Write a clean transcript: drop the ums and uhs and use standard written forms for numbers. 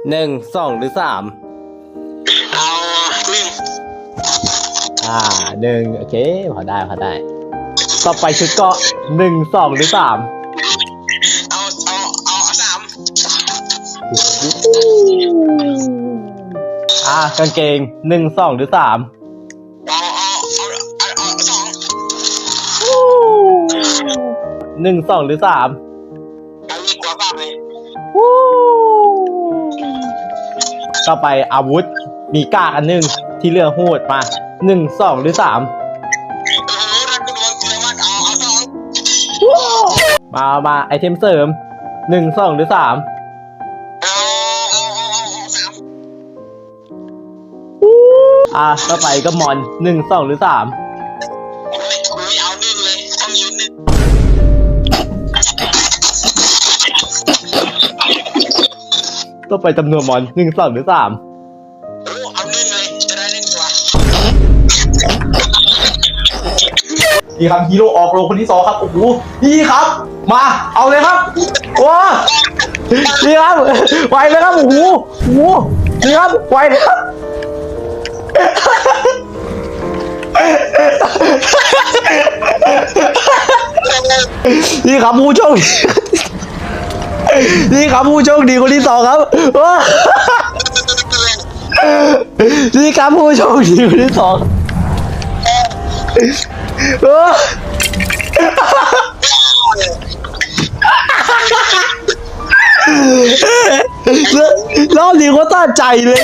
1 2หรือ3เอา1 1โอเคพอได้ต่อไปชุดเกาะ1 2หรือ3เอา3กางเกง1 2หรือ3เอา2 1 2หรือ3อันนี้กว่า3เลยต่อไปอาวุธมีกากอันหนึ่งที่เรือโหดมา1 2หรือ3โอ้โหถ้ากูโดนเจอมากเอา2มาไอเทมเสริม1 2หรือ3เอา3ต่อไปก็มอน1 2หรือ3กูเอา1เลยต้องยืน1ต่อไปจำนวนมอน1 2หรือ3เอา1เลยจะได้1ตัวนี่ครับฮีโร่ออกโรงคนที่2ครับโอ้โหนี่ครับมาเอาเลยครับว้านี่ครับไวเลยครับโอ้โหนี่ครับไวเลยครับนี่ครับผู้โชคดีนี่ครับผู้โชคดีคนที่2ครับนี่ครับผู้โชคดีคนที่2รอบนี้ก็ตั้งใจเลย